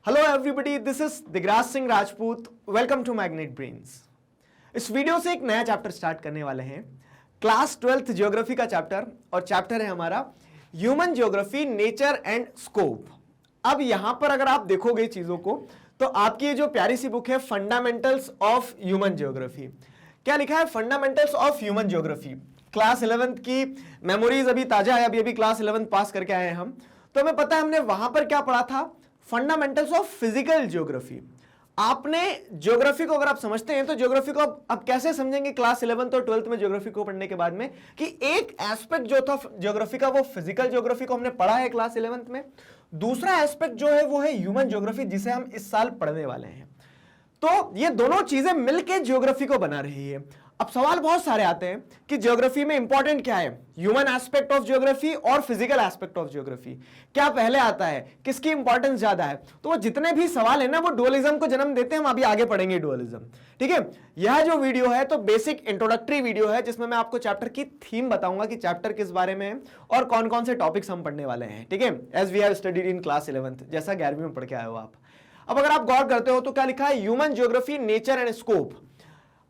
Hello everybody, this is Digraj Singh Rajput. Welcome to magnet brains. इस video से एक नया चैप्टर स्टार्ट करने वाले हैं, क्लास 12th ज्योग्राफी का चैप्टर, और चैप्टर है हमारा human geography, nature and scope. अब यहां पर अगर आप देखोगे चीजों को तो आपकी ये जो प्यारी सी बुक है फंडामेंटल्स ऑफ ह्यूमन ज्योग्राफी, क्या लिखा है? Fundamentals of human geography. Class 11th की मेमोरीज अभी ताजा है, अभी क्लास 11th पास करके आए हैं हम, तो हमें पता है हमने वहां पर क्या पढ़ा था, फंडामेंटल्स ऑफ फिजिकल ज्योग्राफी। आपने ज्योग्राफी को अगर आप समझते हैं तो ज्योग्राफी को आप कैसे समझेंगे क्लास 11th और 12th में ज्योग्राफी को पढ़ने के बाद में, कि एक एस्पेक्ट जो था ज्योग्राफी का वो फिजिकल ज्योग्राफी को हमने पढ़ा है क्लास 11th में, दूसरा एस्पेक्ट जो है वो है ह्यूमन ज्योग्राफी जिसे हम इस साल पढ़ने वाले हैं। तो ये दोनों चीजें मिलकर ज्योग्राफी को बना रही है। अब सवाल बहुत सारे आते हैं कि ज्योग्राफी में इंपॉर्टेंट क्या है, ह्यूमन एस्पेक्ट ऑफ ज्योग्राफी और फिजिकल एस्पेक्ट ऑफ ज्योग्राफी, क्या पहले आता है, किसकी इंपॉर्टेंस ज्यादा है? तो वो जितने भी सवाल है ना वो डुअलिज्म को जन्म देते हैं। हम अभी आगे पढ़ेंगे डुअलिज्म, ठीक है। यह जो वीडियो है तो बेसिक इंट्रोडक्टरी वीडियो है जिसमें मैं आपको चैप्टर की थीम बताऊंगा कि चैप्टर किस बारे में है और कौन कौन से टॉपिक्स हम पढ़ने वाले हैं, ठीक है, as we have studied in class 11th, जैसा 11वीं में पढ़ के आए हो आप। अब अगर आप गौर करते हो तो क्या लिखा है, human geography, nature and scope.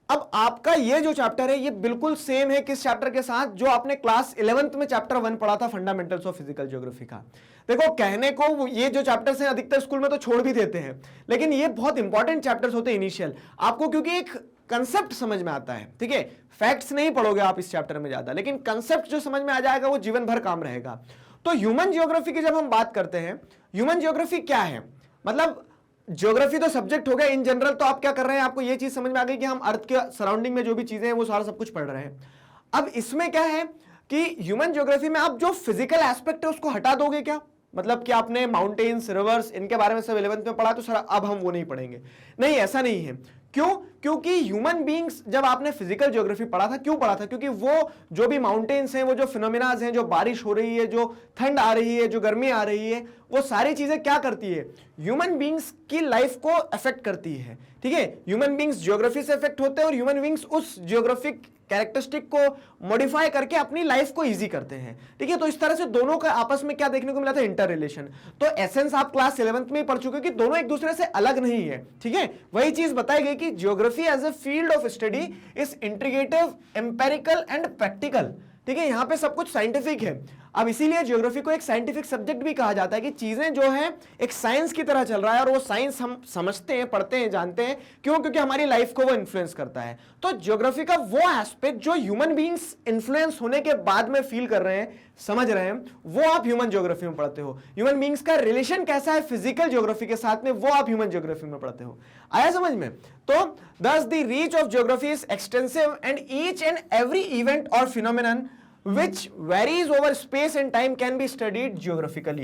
अब आपका ये जो चैप्टर है ये बिल्कुल सेम है किस चैप्टर के साथ, जो आपने क्लास 11th में चैप्टर 1 पढ़ा था, फंडामेंटल्स ऑफ फिजिकल ज्योग्राफी का। देखो, कहने को ये जो चैप्टर्स हैं अधिकतर स्कूल में तो छोड़ भी देते हैं, लेकिन ये बहुत इंपॉर्टेंट चैप्टर्स होते हैं इनिशियल, आपको क्योंकि एक कंसेप्ट समझ में आता है, ठीक है। फैक्ट्स नहीं पढ़ोगे आप इस चैप्टर में ज्यादा, लेकिन कंसेप्ट जो समझ में आ जाएगा वो जीवन भर काम रहेगा। तो ह्यूमन ज्योग्राफी की जब हम बात करते हैं, ह्यूमन ज्योग्राफी क्या है, मतलब ज्योग्राफी तो सब्जेक्ट हो गया इन जनरल, तो आप क्या कर रहे हैं, आपको ये चीज समझ में आ गई कि हम अर्थ के सराउंडिंग में जो भी चीजें हैं वो सारा सब कुछ पढ़ रहे हैं। अब इसमें क्या है कि ह्यूमन ज्योग्राफी में आप जो फिजिकल एस्पेक्ट है उसको हटा दोगे क्या, मतलब कि आपने माउंटेन्स, रिवर्स, इनके बारे में सब 11th में पढ़ा तो सर अब हम वो नहीं पढ़ेंगे, नहीं, ऐसा नहीं है। क्यों? क्योंकि ह्यूमन बीइंग्स, जब आपने फिजिकल ज्योग्राफी पढ़ा था, क्यों पढ़ा था? क्योंकि वो जो भी माउंटेन्स हैं, वो जो फिनोमिनाज हैं, जो बारिश हो रही है, जो ठंड आ रही है, जो गर्मी आ रही है, वो सारी चीजें क्या करती है, ह्यूमन बीइंग्स की लाइफ को अफेक्ट करती है, ठीक है। ह्यूमन बीइंग्स ज्योग्राफी से अफेक्ट होते हैं और ह्यूमन बीइंग्स उस ज्योग्राफिक कैरेक्टरिस्टिक को मॉडिफाई करके अपनी लाइफ को इजी करते हैं, ठीक है। तो इस तरह से दोनों का आपस में क्या देखने को मिला था, इंटर रिलेशन। तो एसेंस आप क्लास 11th में ही पढ़ चुके हो कि दोनों एक दूसरे से अलग नहीं है, ठीक है। वही चीज बताई गई कि geography as a field of study is integrative, empirical and practical, ठीक है। यहां पे सब कुछ साइंटिफिक है। अब इसीलिए ज्योग्राफी को एक साइंटिफिक सब्जेक्ट भी कहा जाता है कि चीजें जो है एक साइंस की तरह चल रहा है और वो साइंस हम समझते हैं, पढ़ते हैं, जानते हैं, क्यों? क्योंकि हमारी लाइफ को वो इन्फ्लुएंस करता है। तो ज्योग्राफी का वो एस्पेक्ट जो ह्यूमन बीइंग्स इन्फ्लुएंस होने के बाद में फील कर रहे हैं, समझ रहे हैं, वो आप ह्यूमन ज्योग्राफी में पढ़ते हो। ह्यूमन बीइंग्स का रिलेशन कैसा है फिजिकल ज्योग्राफी के साथ में, वो आप ह्यूमन ज्योग्राफी में पढ़ते हो। आया समझ में? तो thus the reach of geography is extensive and each and every event or phenomenon which varies over space and time can be studied geographically।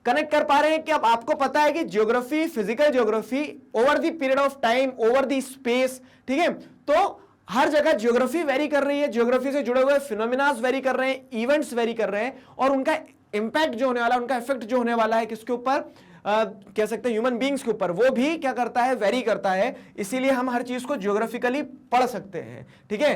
Connect कर पा रहे हैं कि अब आपको पता है कि geography, physical geography, over the period of time, over the space, ठीक है। तो हर जगह ज्योग्राफी वेरी कर रही है, ज्योग्राफी से जुड़े हुए फिनोमिनास वेरी कर रहे हैं, इवेंट्स वेरी कर रहे हैं, और उनका इंपैक्ट जो होने वाला है, उनका इफेक्ट जो होने वाला है किसके ऊपर, कह सकते हैं ह्यूमन बीइंग्स के ऊपर, वो भी क्या करता है, वेरी करता है। इसीलिए हम हर चीज को ज्योग्राफिकली पढ़ सकते हैं, ठीक है।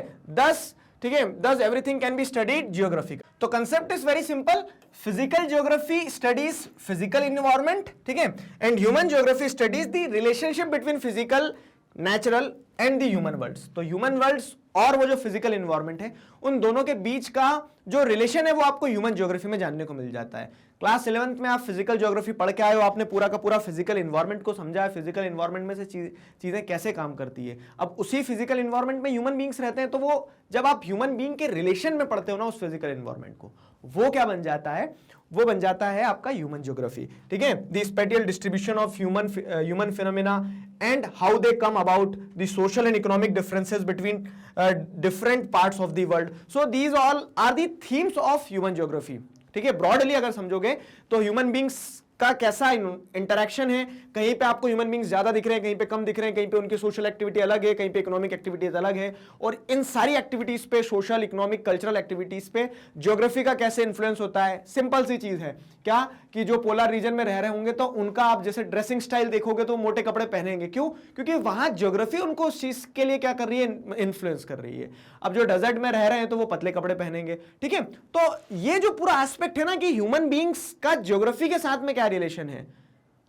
thus everything can be studied geography। तो concept is very simple, physical geography studies physical environment, ठीक है, and human geography studies the relationship between physical, natural and the human worlds. तो ह्यूमन वर्ल्ड्स और वो जो फिजिकल इन्वायरमेंट है, उन दोनों के बीच का जो रिलेशन है वो आपको ह्यूमन ज्योग्राफी में जानने को मिल जाता है। क्लास 11th में आप फिजिकल ज्योग्राफी पढ़ के आए हो, आपने पूरा का पूरा फिजिकल इन्वायरमेंट को समझा है, फिजिकल इन्वायरमेंट में से चीजें कैसे काम करती है। अब उसी फिजिकल इन्वायरमेंट में ह्यूमन बीइंग्स रहते हैं, तो वो जब आप ह्यूमन बीइंग के रिलेशन में पढ़ते हो ना उस फिजिकल इन्वायरमेंट को, वो क्या बन जाता है, वो बन जाता है आपका ह्यूमन ज्योग्राफी, ठीक है। The spatial distribution of human phenomena and how they come about, the social and economic differences between different parts of the world. So these all are the themes of human geography, ठीक है। Broadly अगर समझोगे तो human beings का कैसा interaction है, कहीं पे आपको ह्यूमन बीइंग्स ज्यादा दिख रहे हैं, कहीं पे कम दिख रहे हैं, कहीं पे उनकी सोशल एक्टिविटी अलग है, कहीं पे इकोनॉमिक एक्टिविटीज अलग है, और इन सारी एक्टिविटीज पे, सोशल, इकोनॉमिक, कल्चरल एक्टिविटीज पे ज्योग्राफी का कैसे इन्फ्लुएंस होता है। सिंपल सी चीज है क्या, कि जो पोलर रीजन में रह रहे होंगे तो उनका आप जैसे ड्रेसिंग स्टाइल देखोगे तो मोटे कपड़े पहनेंगे, क्यों? क्योंकि वहां ज्योग्राफी उनको उस चीज के लिए क्या कर रही है, इन्फ्लुएंस कर रही है। अब जो डेजर्ट में रह रहे हैं तो वो पतले कपड़े पहनेंगे, ठीक है। तो ये जो पूरा एस्पेक्ट है ना कि ह्यूमन बीइंग्स का ज्योग्राफी के साथ में क्या रिलेशन है,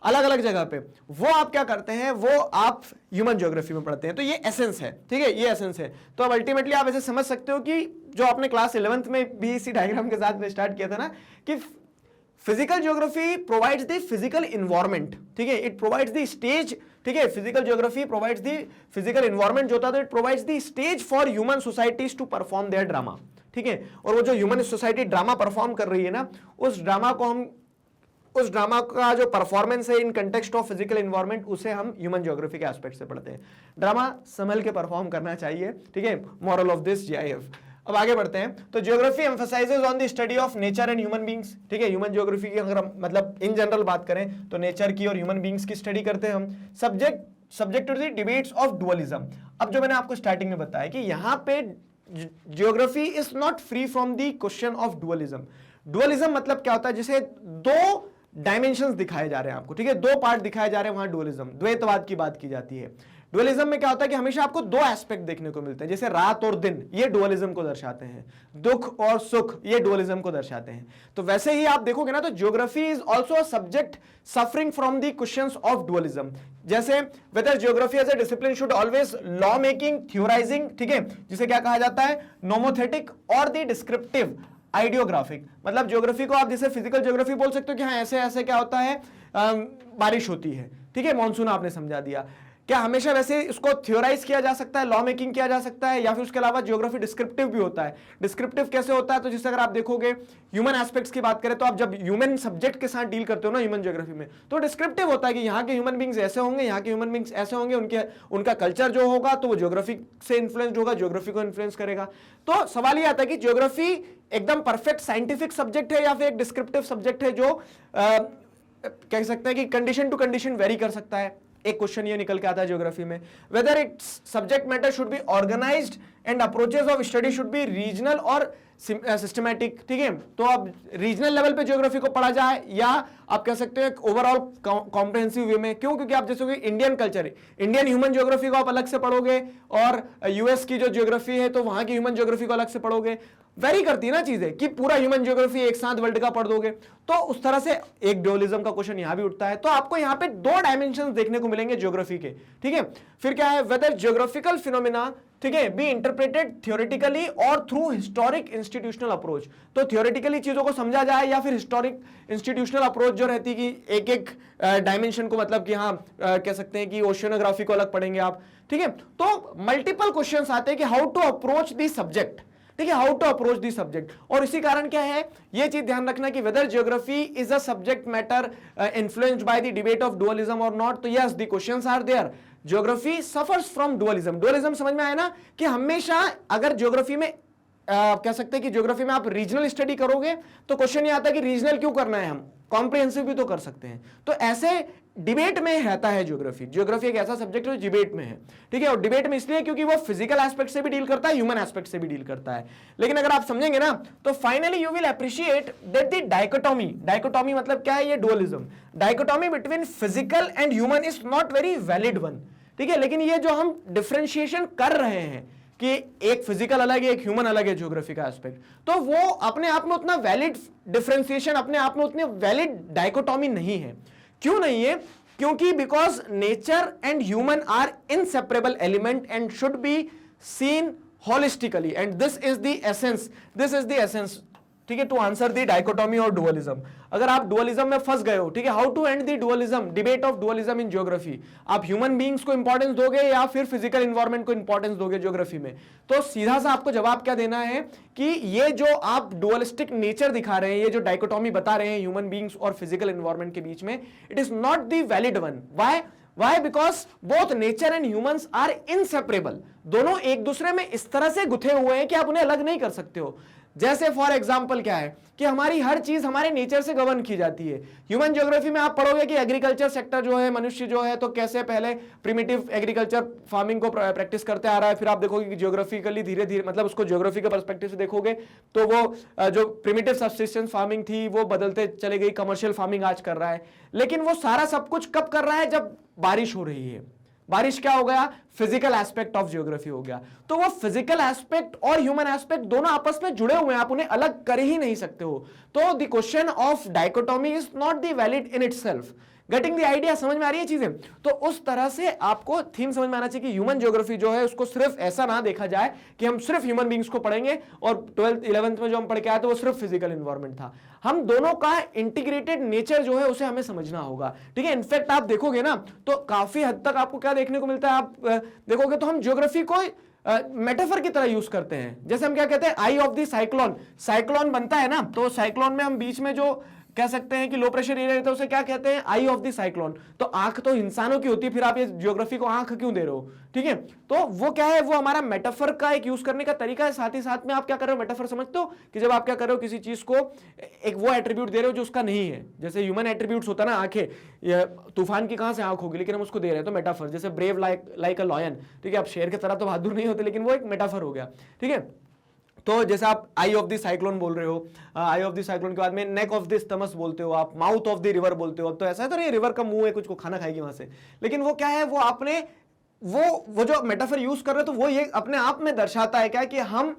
अलग अलग जगह पे, वो आप क्या करते हैं, वो आप ह्यूमन ज्योग्राफी में पढ़ते हैं। तो ये एसेंस है, ठीक है, ये एसेंस है। तो अब अल्टीमेटली आप ऐसे समझ सकते हो कि जो आपने क्लास 11th में भी इसी डायग्राम के साथ में स्टार्ट किया था ना, कि physical geography provides the physical environment, ठीक है, इट प्रोवाइड्स द स्टेज, ठीक है, physical geography provides the physical environment जो होता है, it provides the stage for human societies to perform their drama, ठीक है। और वो जो ह्यूमन सोसाइटी ड्रामा परफॉर्म कर रही है ना, उस ड्रामा का जो परफॉर्मेंस है in context of physical environment, उसे हम ह्यूमन ज्योग्राफी के एस्पेक्ट से पढ़ते हैं। ड्रामा संभल के परफॉर्म करना चाहिए, ठीक है, मॉरल ऑफ दिस जीआईएफ। अब आगे बढ़ते हैं। तो geography emphasises on the study of nature and human beings, ठीक है। ह्यूमन ज्योग्राफी की अगर हम मतलब इन जनरल बात करें तो नेचर की और ह्यूमन बींग्स की स्टडी करते हैं हम। Subject to the debates of dualism. अब जो मैंने आपको स्टार्टिंग में बताया कि यहाँ पे geography is not free from the question of dualism. Dualism मतलब क्या होता है, जिसे दो डायमेंशंस दिखाए जा रहे हैं आपको, ठीक है, दो पार्ट दिखाए जा रहे हैं, वहां डुअलिज्म, द्वैतवाद की बात की जाती है। डुअलिज्म में क्या होता है कि हमेशा आपको दो एस्पेक्ट देखने को मिलते हैं, जैसे रात और दिन, ये डुअलिज्म को दर्शाते हैं, दुख और सुख, ये डुअलिज्म को दर्शाते हैं। तो वैसे ही आप देखोगे ना, तो geography is also a subject suffering from the questions of dualism. जैसे whether geography as a discipline should always law making, theorising, ठीक है, जिसे क्या कहा जाता है, नोमोथेटिक और द डिस्क्रिप्टिव आइडियोग्राफिक। मतलब ज्योग्राफी को आप जैसे फिजिकल ज्योग्राफी बोल सकते हो कि हाँ ऐसे ऐसे क्या होता है, बारिश होती है, ठीक है, मॉनसून आपने समझा दिया। क्या हमेशा वैसे इसको थ्योराइज किया जा सकता है, लॉ मेकिंग किया जा सकता है, या फिर उसके अलावा ज्योग्राफी डिस्क्रिप्टिव भी होता है। डिस्क्रिप्टिव कैसे होता है, तो जैसे अगर आप देखोगे ह्यूमन एस्पेक्ट्स की बात करें, तो आप जब ह्यूमन सब्जेक्ट के साथ डील करते हो ना ह्यूमन ज्योग्राफी में, तो डिस्क्रिप्टिव होता है कि यहाँ के ह्यूमन बींग्स ऐसे होंगे, यहाँ के ह्यूमन बींग्स ऐसे होंगे, उनका कल्चर जो होगा तो वो ज्योग्राफी से इन्फ्लुएंस्ड होगा, ज्योग्राफी को इन्फ्लुएंस करेगा। तो सवाल ये आता है कि ज्योग्राफी एकदम परफेक्ट साइंटिफिक सब्जेक्ट है या फिर एक डिस्क्रिप्टिव सब्जेक्ट है जो कह सकते हैं कि कंडीशन टू कंडीशन वेरी कर सकता है। एक क्वेश्चन ये निकल के आता है ज्योग्राफी में, whether it's subject matter should be organised and approaches of study should be regional और सिस्टमैटिक, ठीक है। तो अब रीजनल लेवल पे ज्योग्राफी को पढ़ा जाए या आप कह सकते हैं ओवरऑल कॉम्प्रिहेंसिव वे में। क्यों? क्योंकि आप जैसे Indian culture, Indian human geography को आप अलग से पढ़ोगे और यूएस की जो ज्योग्राफी है तो वहां की ह्यूमन ज्योग्राफी को अलग से पढ़ोगे, वेरी करती है ना चीजें, कि पूरा ह्यूमन ज्योग्राफी एक साथ वर्ल्ड का पढ़ दोगे तो उस तरह से एक ड्यूअलिज्म का क्वेश्चन यहां भी उठता है। तो आपको यहां पे दो डायमेंशंस देखने को मिलेंगे ज्योग्राफी के, ठीक है। फिर क्या है, वेदर ज्योग्राफिकल फिनोमिना, ठीक है, बी इंटरप्रेटेड थ्योरेटिकली और थ्रू हिस्टोरिक इंस्टीट्यूशनल अप्रोच। तो थ्योरेटिकली चीजों को समझा जाए या फिर हिस्टोरिक इंस्टीट्यूशनल अप्रोच जो रहती है कि एक एक डायमेंशन को, मतलब कि हाँ कह सकते हैं कि ओशियोनोग्राफी को अलग पढ़ेंगे आप, ठीक है। तो मल्टीपल क्वेश्चंस आते हैं कि how to approach the subject, ठीक है, how to approach the subject. और इसी कारण क्या है, ये चीज ध्यान रखना कि whether geography is a subject matter influenced by the debate of dualism और नॉट। तो yes, the questions are there, geography suffers from dualism. Dualism समझ में आया ना, कि हमेशा अगर ज्योग्राफी में कह सकते हैं कि ज्योग्राफी में आप रीजनल स्टडी करोगे तो क्वेश्चन ये आता है कि रीजनल क्यों करना है, हम कॉम्प्रिहेंसिव भी तो कर सकते हैं। तो ऐसे डिबेट में रहता है ज्योग्राफी। ज्योग्राफी एक ऐसा सब्जेक्ट है जो डिबेट में है, ठीक है। और डिबेट में इसलिए क्योंकि वो फिजिकल एस्पेक्ट से भी डील करता है, ह्यूमन एस्पेक्ट से भी डील करता है। लेकिन अगर आप समझेंगे ना तो finally you will appreciate that the dichotomy, dichotomy मतलब क्या है, ये dualism, dichotomy between physical and human is not very valid one, ठीक है। लेकिन ये जो हम डिफरेंशिएशन कर रहे हैं कि एक फिजिकल अलग है, एक ह्यूमन अलग है, ज्योग्राफी का एस्पेक्ट, तो वो अपने आप में उतना वैलिड डिफरेंशिएशन, अपने आप में उतनी वैलिड डाइकोटॉमी नहीं है। क्यों नहीं है? क्योंकि because nature and human are inseparable element and should be seen holistically and this is the essence, this is the essence, ठीक है, टू आंसर द डाइकोटॉमी और डुअलिज्म। अगर आप डुअलिज्म में फंस गए हो, ठीक है, how to end the dualism, debate of dualism in geography, आप ह्यूमन बीइंग्स को इंपॉर्टेंस दोगे या फिर फिजिकल एनवायरनमेंट को इंपॉर्टेंस दोगे ज्योग्राफी में, तो सीधा सा आपको जवाब क्या देना है कि ये जो आप डुअलिस्टिक नेचर दिखा रहे हैं, ये जो डाइकोटॉमी बता रहे हैं ह्यूमन बीइंग्स और फिजिकल एनवायरनमेंट के बीच में, it is not the valid one. Why? Because both nature and humans are inseparable. दोनों एक दूसरे में इस तरह से गुथे हुए हैं कि आप उन्हें अलग नहीं कर सकते हो। जैसे फॉर एग्जाम्पल क्या है कि हमारी हर चीज हमारे नेचर से गवर्न की जाती है। ह्यूमन ज्योग्राफी में आप पढ़ोगे कि एग्रीकल्चर सेक्टर जो है, मनुष्य जो है तो कैसे पहले प्रिमिटिव एग्रीकल्चर फार्मिंग को प्रैक्टिस करते आ रहा है। फिर आप देखोगे कि ज्योग्राफिकली धीरे धीरे, मतलब उसको ज्योग्राफी के पर्सपेक्टिव से देखोगे तो वो जो प्रिमिटिव सब्सिस्टेंस फार्मिंग थी वो बदलते चले गई, कमर्शियल फार्मिंग आज कर रहा है। लेकिन वो सारा सब कुछ कब कर रहा है? जब बारिश हो रही है। बारिश क्या हो गया? फिजिकल एस्पेक्ट ऑफ ज्योग्राफी हो गया। तो वो फिजिकल एस्पेक्ट और ह्यूमन एस्पेक्ट दोनों आपस में जुड़े हुए हैं, आप उन्हें अलग कर ही नहीं सकते हो। तो the question of dichotomy is not the valid in itself. Getting the idea, समझ में आ रही है चीजें? तो उस तरह से आपको थीम समझ में आना चाहिए कि ह्यूमन ज्योग्राफी जो है उसको सिर्फ ऐसा ना देखा जाए कि हम सिर्फ ह्यूमन बींग्स को पढ़ेंगे और 12th 11th में जो हम पढ़ के आए थे वो सिर्फ फिजिकल इन्वायरमेंट था। हम दोनों का इंटीग्रेटेड नेचर जो है उसे हमें समझना होगा, ठीक है। इनफैक्ट आप देखोगे ना तो काफी हद तक आपको क्या देखने को मिलता है, आप देखोगे तो हम ज्योग्राफी को मेटाफर की तरह यूज करते हैं। जैसे हम क्या कहते हैं, आई ऑफ द साइक्लोन, साइक्लोन बनता है ना, तो साइक्लोन में हम बीच में जो कह सकते हैं कि लो प्रेशर एरिया रहता है उसे क्या कहते हैं, आई ऑफ द साइक्लोन। तो आंख तो इंसानों की होती है, फिर आप ये ज्योग्राफी को आंख क्यों दे रहे हो, ठीक है। तो वो क्या है, वो हमारा मेटाफर का एक यूज करने का तरीका है। साथ ही साथ में आप क्या कर रहे हो, मेटाफर समझते हो कि जब आप क्या कर रहे हो, किसी चीज को एक वो एट्रीब्यूट दे रहे हो जो उसका नहीं है। जैसे ह्यूमन एट्रीब्यूट्स होता है ना, आंखें, तूफान की कहां से आंख होगी, लेकिन हम उसको दे रहे हैं, तो मेटाफर। जैसे ब्रेव लाइक अ लायन, ठीक है, आप शेर की तरह तो बहादुर नहीं होते, लेकिन वो एक मेटाफर हो गया, ठीक है। तो जैसे आप आई ऑफ द साइक्लोन बोल रहे हो, आई ऑफ द साइक्लोन के बाद में नेक ऑफ द स्टमस बोलते हो, आप माउथ ऑफ द रिवर बोलते हो। अब तो ऐसा तो नहीं रिवर का मुंह है, कुछ को खाना खाएगी वहां से, लेकिन वो क्या है, वो आपने वो जो मेटाफर यूज कर रहे हो, तो वो ये अपने आप में दर्शाता है क्या कि हम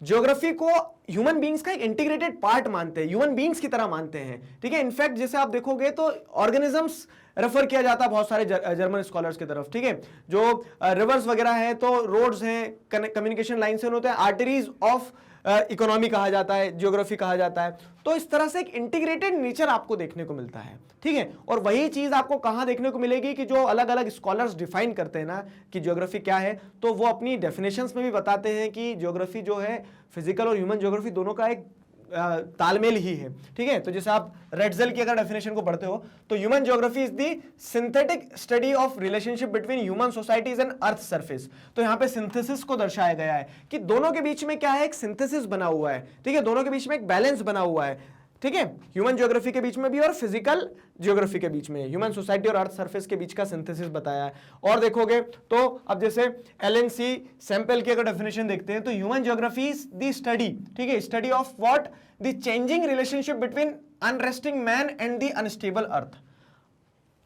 ज्योग्राफी को ह्यूमन बींग्स का एक इंटीग्रेटेड पार्ट मानते हैं, ह्यूमन बींग्स की तरह मानते हैं, ठीक है। इनफैक्ट जैसे आप देखोगे तो ऑर्गेनिजम्स रेफर किया जाता है बहुत सारे जर्मन स्कॉलर्स की तरफ, ठीक है। जो रिवर्स वगैरह हैं तो रोड्स हैं, कम्युनिकेशन लाइन से होते हैं, आर्टरीज ऑफ इकोनॉमी कहा जाता है, ज्योग्राफी कहा जाता है। तो इस तरह से एक इंटीग्रेटेड नेचर आपको देखने को मिलता है, ठीक है। और वही चीज आपको कहां देखने को मिलेगी कि जो अलग अलग स्कॉलर्स डिफाइन करते हैं ना कि ज्योग्राफी क्या है, तो वो अपनी डेफिनेशंस में भी बताते हैं कि ज्योग्राफी जो है फिजिकल और ह्यूमन ज्योग्राफी दोनों का एक तालमेल ही है, ठीक है। तो जैसे आप रेड्जल की अगर डेफिनेशन को पढ़ते हो तो human geography is the synthetic study of relationship between human societies and earth surface. तो यहां पे सिंथेसिस को दर्शाया गया है कि दोनों के बीच में क्या है, एक सिंथेसिस बना हुआ है, ठीक है, दोनों के बीच में एक बैलेंस बना हुआ है, ठीक है। ह्यूमन ज्योग्राफी के बीच में भी और फिजिकल ज्योग्राफी के बीच में, ह्यूमन सोसाइटी और अर्थ सरफेस के बीच का सिंथेसिस बताया है। और देखोगे तो अब जैसे एलन सैंपल की अगर डेफिनेशन देखते हैं तो human geography is the study, ठीक है, study of what, the changing relationship between unresting man and the unstable earth.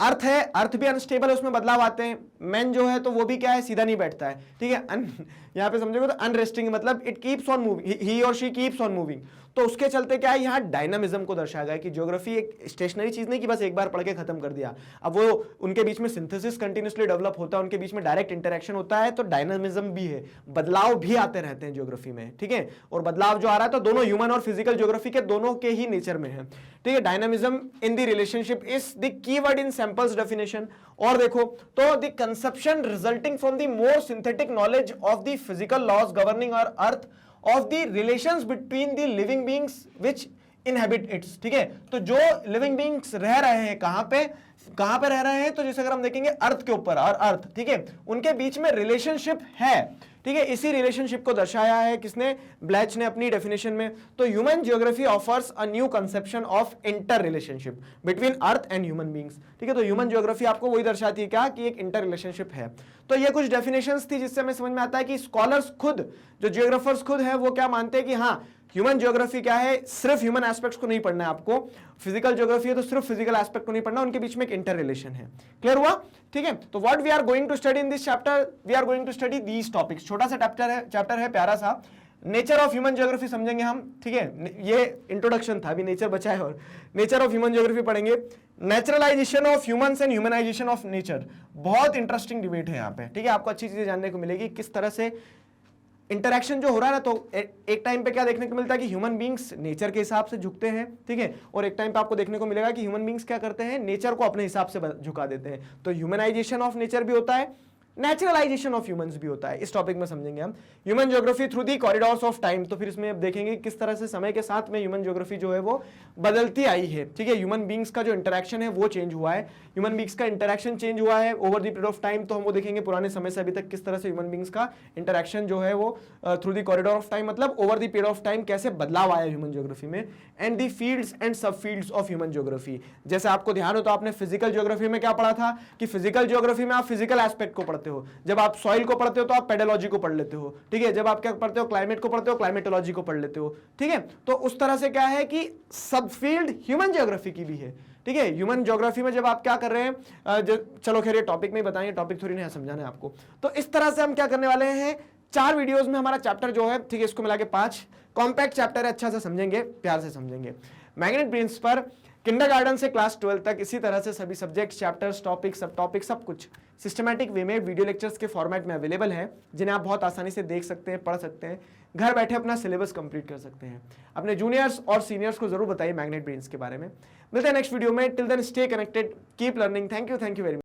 Earth है, अर्थ भी अनस्टेबल है, उसमें बदलाव आते हैं। मैन जो है तो वो भी क्या है, सीधा नहीं बैठता है, ठीक है। यहां पे समझोगे तो अनरेस्टिंग मतलब इट कीप्स ऑन मूविंग, ही और शी कीप्स ऑन मूविंग। तो उसके चलते क्या है, यहाँ डायनामिज्म को दर्शाया गया कि ज्योग्राफी एक स्टेशनरी चीज नहीं कि बस एक बार पढ़ के खत्म कर दिया। अब वो उनके बीच में सिंथेसिस कंटिन्यूसली डेवलप होता है, उनके बीच में डायरेक्ट इंटरेक्शन होता है, तो डायनामिज्म भी है, बदलाव भी आते रहते हैं ज्योग्राफी में, ठीक है। और बदलाव जो आ रहा है तो दोनों ह्यूमन और फिजिकल ज्योग्राफी के दोनों के ही नेचर में है, ठीक है। Dynamism in the relationship is the keyword in Semple's definition. और देखो तो the conception resulting from the more synthetic knowledge of the physical laws governing our earth of the relations between the living beings which inhabit its, ठीक है। तो जो living beings रह रहे हैं कहां पे रह रहे हैं, तो जैसे अगर हम देखेंगे अर्थ के ऊपर और अर्थ, ठीक है, उनके बीच में रिलेशनशिप है, ठीक है। इसी रिलेशनशिप को दर्शाया है किसने, ब्लैच ने अपनी डेफिनेशन में। तो human geography offers a new conception of inter relationship between earth and human beings, ठीक है। तो ह्यूमन ज्योग्राफी आपको वही दर्शाती है क्या कि एक इंटर रिलेशनशिप है। तो ये कुछ डेफिनेशंस थी जिससे हमें समझ में आता है कि स्कॉलर्स खुद, जो ज्योग्राफर्स खुद है, वो क्या मानते हैं कि हाँ ह्यूमन ज्योग्राफी क्या है, सिर्फ ह्यूमन एस्पेक्ट्स को नहीं पढ़ना है आपको, फिजिकल ज्योग्राफी है तो सिर्फ फिजिकल एस्पेक्ट को नहीं पढ़ना, उनके बीच में एक इंटर रिलेशन है। क्लियर हुआ, ठीक है। तो what we are going to study in this chapter, we are going to study these topics. छोटा सा चैप्टर है प्यारा सा, नेचर ऑफ ह्यूमन ज्योग्राफी समझेंगे हम, ठीक है। ये इंट्रोडक्शन था, अभी नेचर बचा है, और नेचर ऑफ ह्यूमन ज्योग्राफी पढ़ेंगे। Naturalisation of humans and humanisation of nature, बहुत इंटरेस्टिंग डिबेट है यहाँ पे, ठीक है। आपको अच्छी चीजें जानने को मिलेगी किस तरह से इंटरैक्शन जो हो रहा है ना। तो एक टाइम पे क्या देखने को मिलता है कि ह्यूमन बींग्स नेचर के हिसाब से झुकते हैं, ठीक है, और एक टाइम पे आपको देखने को मिलेगा कि ह्यूमन बींग्स क्या करते हैं, नेचर को अपने हिसाब से झुका देते हैं। तो ह्यूमनाइजेशन ऑफ नेचर भी होता है, नेचुरलाइजेशन ऑफ ह्यूमंस भी होता है। इस टॉपिक में समझेंगे हम human geography through the corridors of time. तो फिर इसमें अब देखेंगे किस तरह से समय के साथ में ह्यूमन ज्योग्राफी जो है वो बदलती आई है, ठीक है। ह्यूमन बींग्स का जो इंटरेक्शन है वो चेंज हुआ है, ह्यूमन बींग्स का इंटरेक्शन चेंज हुआ है over the period of time. तो हम वो देखेंगे पुराने समय से अभी तक किस तरह से ह्यूमन बींग्स का इंटरेक्शन जो है वो through the corridor of time, मतलब over the period of time कैसे बदलाव आया ह्यूमन ज्योग्राफी में। And the fields and subfields of human geography, जैसे आपको ध्यान हो तो आपने फिजिकल ज्योग्राफी में क्या पढ़ा था कि फिजिकल ज्योग्राफी में आप फिजिकल एस्पेक्ट को पढ़ते हो, जब आप सॉइल को पढ़ते हो तो आप पेडोलॉजी को पढ़ लेते हो, ठीक है। जब आप क्या पढ़ते हो, क्लाइमेट को पढ़ते हो, क्लाइमेटोलॉजी को पढ़ लेते हो, ठीक है। तो उस तरह से क्या है कि सब फील्ड ह्यूमन ज्योग्राफी की भी है, ठीक है। ह्यूमन ज्योग्राफी में जब आप क्या कर रहे हैं, चलो खैर ये टॉपिक में बताएंगे, टॉपिक थोड़ी नहीं समझाना है आपको। तो इस तरह से हम क्या करने वाले हैं, 4 वीडियोस में हमारा चैप्टर जो है, ठीक है, इसको मिला के 5 कॉम्पैक्ट चैप्टर है, अच्छा से समझेंगे, प्यार से समझेंगे। मैग्नेट ब्रेन्स पर किंडरगार्टन से क्लास 12 तक इसी तरह से सभी सब्जेक्ट, चैप्टर्स, टॉपिक, सब टॉपिक, सब कुछ सिस्टमैटिक वे में वीडियो लेक्चर्स के फॉर्मेट में अवेलेबल है, जिन्हें आप बहुत आसानी से देख सकते हैं, पढ़ सकते हैं, घर बैठे अपना सिलेबस कंप्लीट कर सकते हैं। अपने जूनियर्स और सीनियर्स को जरूर बताइए मैग्नेट ब्रेन्स के बारे में। मिलते हैं नेक्स्ट वीडियो में। Till then stay connected, keep learning. Thank you very much.